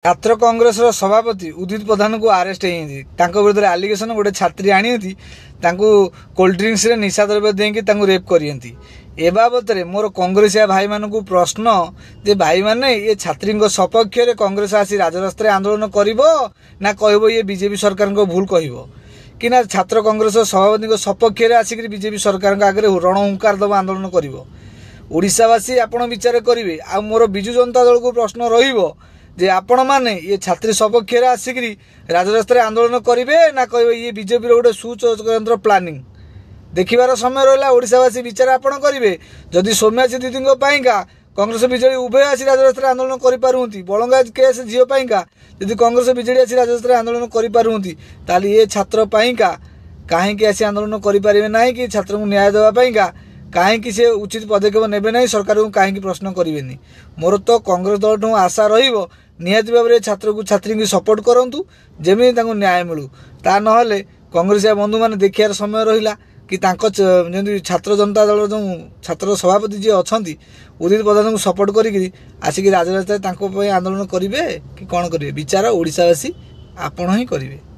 छात्र कांग्रेस सभापति उदित प्रधान को आरेस्ट होती विरुद्ध आलिगेसन गोटे छात्री आनी कोल्ड ड्रिंक्स निशा द्रव्य देकी रेप करती ए बाबत मोर कांग्रेसिया भाई मान प्रश्न जे भाई मैंने ये छात्री सपक्ष में कांग्रेस आसी राजरास्ता आंदोलन कर कह ये बीजेपी सरकार को भूल कह कि ना छात्र कांग्रेस सभापति सपक्ष में आसिक बीजेपी सरकार आगे रणहुंकार दब आंदोलन कर ओडिशावासी आपण विचार करेंगे आ मोर बिजु जनता दल को प्रश्न रहिबो जे आपण माने ये छात्री सपक्ष में आसिक राजरास्ता आंदोलन करेंगे ना कह ये बीजेपी गोटे सुचक्रांतर प्लानिंग देखिबार समय रहा ओडिशावासी विचार आपण करेंगे जदि सौम्याक्षी दीदी कांग्रेस बीजेडी उभय आसी राजरास्ता आंदोलन करें बलंगा केस झील जदि कांग्रेस बीजेडी आसी राजरास्ता आंदोलन करें ताली ये छात्र कहीं आसी आंदोलन करें ना कि छात्र को न्याय देवाईका कहीं से उचित पदक्षेप नेबे ना सरकार को कहीं प्रश्न करेंगे मोर तो कांग्रेस दल आशा निहाती भाव में छात्र को छात्री की सपोर्ट करूँ जमी न्याय मिलू ता ना कांग्रेस बंधु मैंने देखार समय रहा कि जमी छात्र जनता दल जो छात्र सभापति जी अच्छा उदित प्रधान को सपोर्ट करी आसिक राजरास्ता आंदोलन करेंगे कि कौन करेंगे विचार ओडिशावासी आपण ही करेंगे।